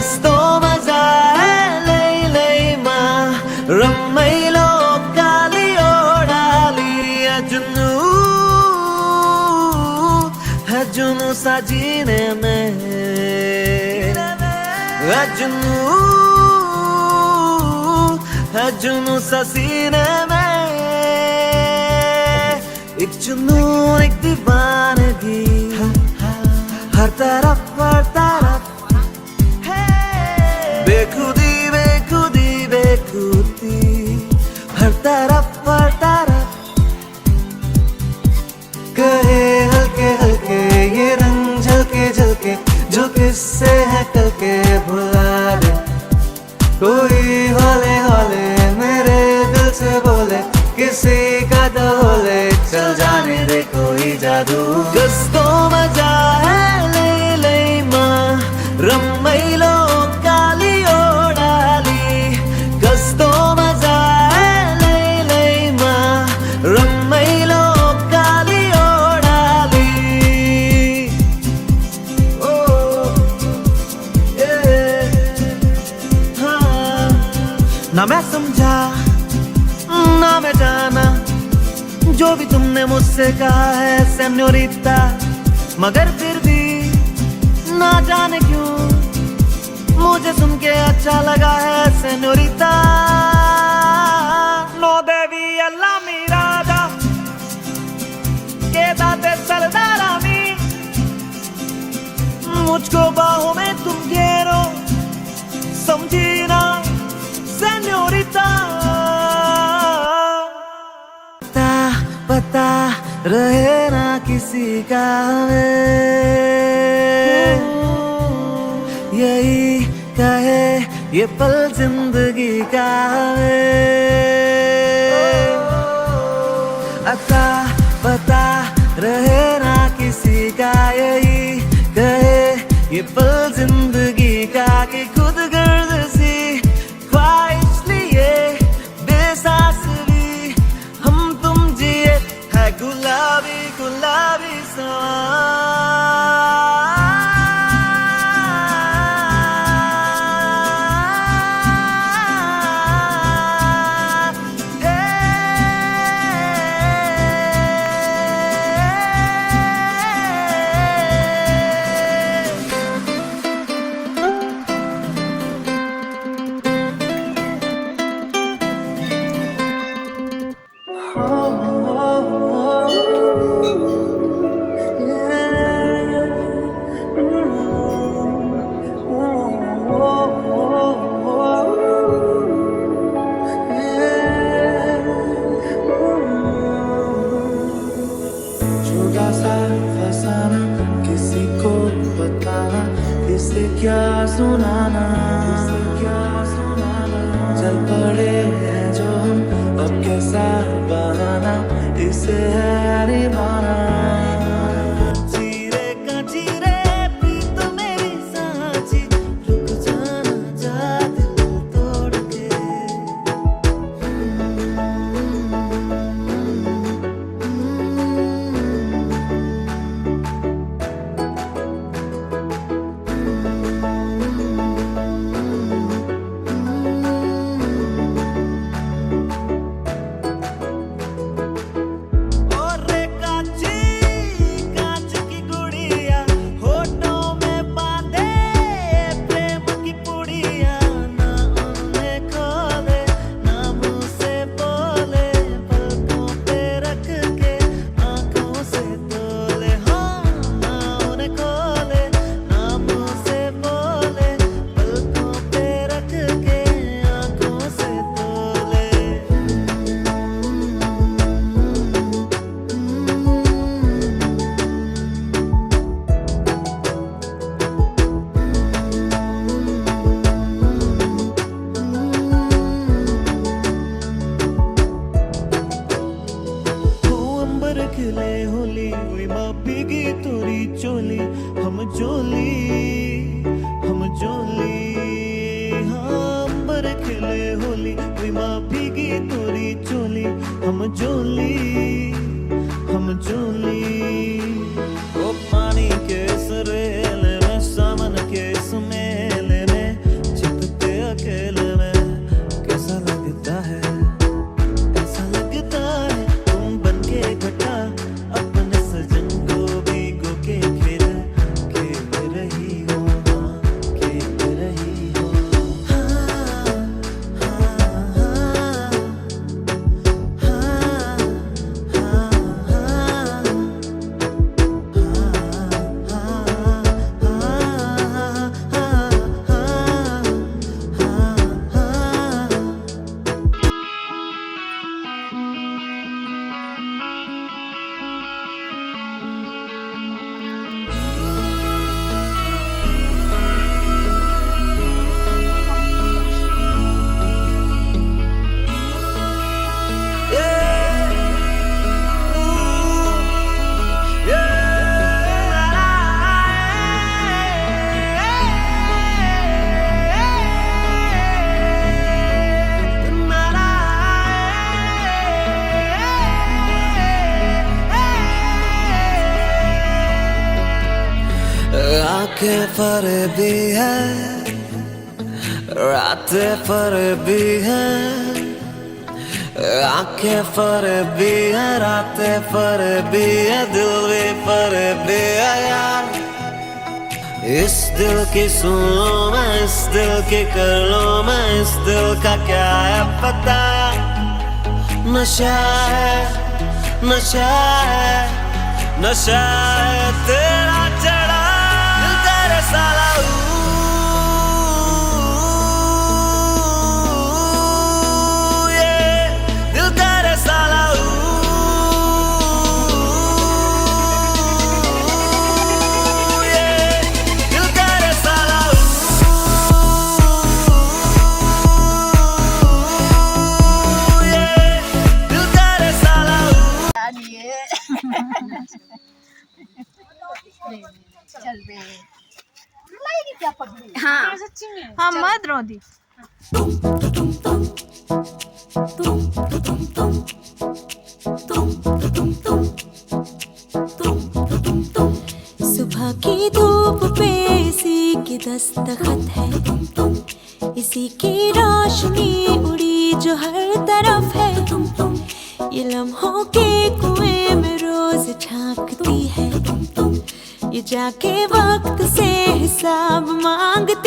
Gusto mazai lay ma ramai lo kali odali ajnu sajine mein ajnu sasine mein एक जुनून एक दीवानगी हर तरफ बेखुदी बेखुदी बेखुदी हर तरफ कहे हल्के हल्के ये रंग झलके झलके जो किससे है कल के भुला दे कोई हौले हौले मेरे दिल से बोले किसी का डोले चल जाने दे कोई जादू गुस्तो मजा है ले मा रम्मई लो काली ओडाली गुस्तो मजा है ले मा रम्मई लो काली ओडाली ओ हाँ ना मैं समझा ना मैं जाना जो भी तुमने मुझसे कहा है सेन्योरिटा मगर फिर भी ना जाने क्यों मुझे सुन के अच्छा लगा है सेन्योरिटा नो देवी अल्लाह मीरादा के दाते सरदारानी मुझको बाहों में तुम घेरो समझी ना सेन्योरिटा पता रहे ना किसी का हमें यही कहे ये पल जिंदगी का हमें अता पता रहे ना किसी का यही कहे ये पल जिंदगी का कि खुद गर्द सी ख्वाहिश लिए बेसास गुलाबी गुलाबी क्या सुनाना चल पड़े हैं जो हम अब कैसा बहाना इसे है निभाना हम जोली ओ पानी के सरेले में सावन के सुमेले में आंखें फरेबी है, रातें फरेबी है, आंखें फरेबी है, रातें फरेबी है, दिल भी फरेबी है यार। इस दिल की सुन लो मैं, इस दिल की कर लो मैं, इस दिल का क्या है पता। नशा है, नशा है, नशा है तेरा चढ़ा, दिल तेरे साला दिल तेरे साला दिल तेरे साला दिल तेरे साला। चल बे रुलाएगी क्या पगड़ी। हाँ सच्ची में हाँ मत रो दी। सुबह की धूप पे इसी की दस्तखत है, इसी की रोशनी उड़ी जो हर तरफ है। ये लम्हों के कुएं में रोज झांकती है, ये जाके वक्त से हिसाब मांगती